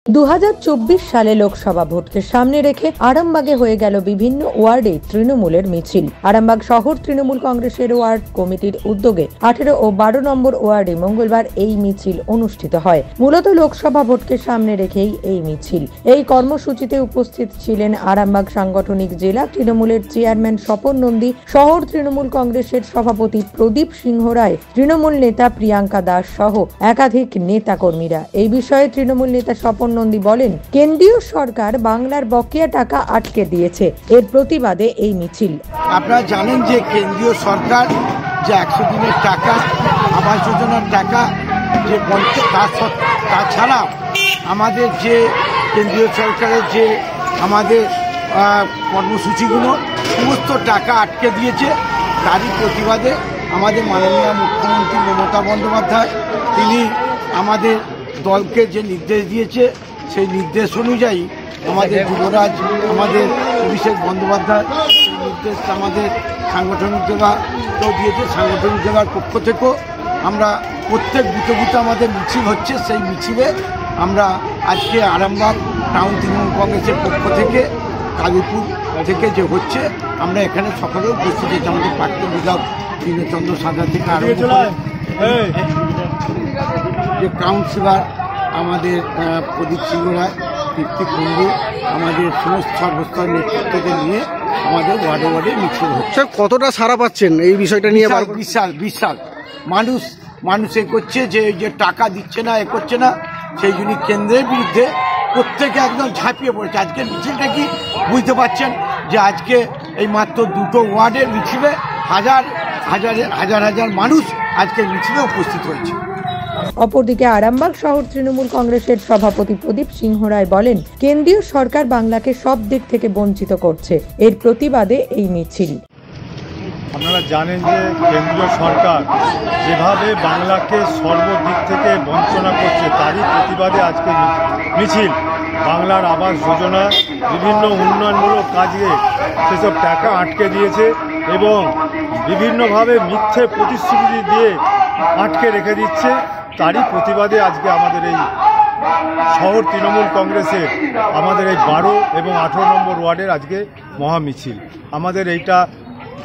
2024 সালে লোকসভা ভোটকে সামনে রেখে আরামবাগে হয়ে গেল বিভিন্ন ওয়ার্ডে তৃণমূলের মিছিল। আরামবাগ শহর তৃণমূল কংগ্রেসের ওয়ার্ড কমিটির উদ্যোগে 18 ও 12 নম্বর ওয়ার্ডে মঙ্গলবার এই মিছিল অনুষ্ঠিত হয়। মূলত লোকসভা ভোটকে সামনে রেখেই এই মিছিল। এই কর্মসূচিতে উপস্থিত ছিলেন আরামবাগ সাংগঠনিক জেলা তৃণমূলের চেয়ারম্যান স্বপন নন্দী, শহর তৃণমূল কংগ্রেসের সভাপতি প্রদীপ সিংহ রায়, তৃণমূল নেতা প্রিয়াঙ্কা দাস সহ একাধিক নেতা কর্মীরা। এই বিষয়ে তৃণমূল নেতা স্বপন নন্দী বলেন, কেন্দ্রীয় সরকার বাংলার বকেয়া টাকা আটকে দিয়েছে, এর প্রতিবাদে এই মিছিল। আপনারা জানেন যে কেন্দ্রীয় সরকার যে 100 দিনের টাকা, আবাস যোজনার টাকা যে তাছাড়া আমাদের যে কেন্দ্রীয় সরকারের যে আমাদের কর্মসূচিগুলো সমস্ত টাকা আটকে দিয়েছে, তারই প্রতিবাদে আমাদের মাননীয় মুখ্যমন্ত্রী মমতা বন্দ্যোপাধ্যায় তিনি আমাদের দলকে যে নির্দেশ দিয়েছে সেই নির্দেশ অনুযায়ী আমাদের যুবরাজ, আমাদের অভিষেক বন্দ্যোপাধ্যায় সেই নির্দেশ আমাদের সাংগঠনিক জেলাকেও দিয়েছে। সাংগঠনিক জেলার পক্ষ থেকেও আমরা প্রত্যেক বুথে বুথে আমাদের মিছিল হচ্ছে। সেই মিছিলে আমরা আজকে আরামবাগ টাউন তৃণমূল কংগ্রেসের পক্ষ থেকে কালীপুর থেকে যে হচ্ছে, আমরা এখানে সকলে উপস্থিত হয়েছি। আমাদের প্রাক্তন বিধায়ক দীনচন্দ্র সাঁতরা থেকে আরম্ভ করে যে কাউন্সিলর আমাদের প্রদীপ সিংহ রায়, কীর্তি কুণ্ডু, আমাদের সমস্ত সর্বস্তর নেতৃত্বকে নিয়ে আমাদের ওয়ার্ডে ওয়ার্ডে মিছিল হচ্ছে। কতটা সাড়া পাচ্ছেন এই বিষয়টা নিয়ে? বিশাল মানুষ এ করছে যে টাকা দিচ্ছে না, এ করছে না, সেই জন্য কেন্দ্রের বিরুদ্ধে প্রত্যেকে একদম ঝাঁপিয়ে পড়েছে। আজকের মিছিলটা কি বুঝতে পারছেন যে আজকে এই মাত্র 2টো ওয়ার্ডের মিছিলে হাজার মানুষ আজকের মিছিলে উপস্থিত হয়েছে। অপরদিকে আরামবাগ শহর তৃণমূল কংগ্রেসের সভাপতি প্রদীপ সিংহ রায় বলেন, কেন্দ্রীয় সরকার বাংলাকে সব দিক থেকে বঞ্চিত করছে, এর প্রতিবাদে এই মিছিল। আপনারা জানেন যে কেন্দ্রীয় সরকার যেভাবে বাংলাকে সর্বদিক থেকে বঞ্চনা করছে, তারই প্রতিবাদে আজকে মিছিল। বাংলার আবাস যোজনা, বিভিন্ন উন্নয়নমূলক কাজে সেসব টাকা আটকে দিয়েছে এবং বিভিন্নভাবে মিথ্যে প্রতিশ্রুতি দিয়ে আটকে রেখে দিচ্ছে। তারই প্রতিবাদে আজকে আমাদের এই শহর তৃণমূল কংগ্রেসের আমাদের এই 12 এবং 18 নম্বর ওয়ার্ডের আজকে মহা মিছিল। আমাদের এইটা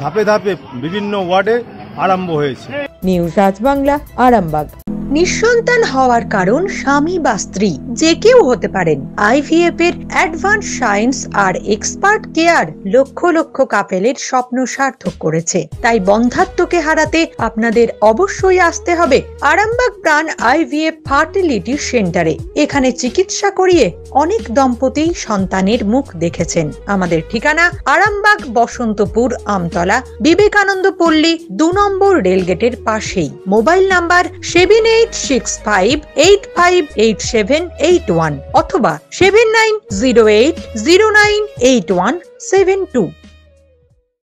ধাপে ধাপে বিভিন্ন ওয়ার্ডে আরম্ভ হয়েছে। নিউজ আজ বাংলা, আরামবাগ। নিঃসন্তান হওয়ার কারণ স্বামী বা স্ত্রী যে কেউ হতে পারেন। IVF এর অ্যাডভান্স সায়েন্স আর এক্সপার্ট কেয়ার লক্ষ লক্ষ কাপেলের স্বপ্ন সার্থক করেছে। তাই বন্ধাত্বকে হারাতে আপনাদের অবশ্যই আসতে হবে আরামবাগ প্রাণ IVF ফার্টিলিটি সেন্টারে। এখানে চিকিৎসা করিয়ে অনেক দম্পতি সন্তানের মুখ দেখেছেন। আমাদের ঠিকানা আরামবাগ বসন্তপুর আমতলা, বিবেকানন্দ পল্লী 2 নম্বর রেলগেটের পাশেই। মোবাইল নাম্বার 7865858781 অথবা 7908098172।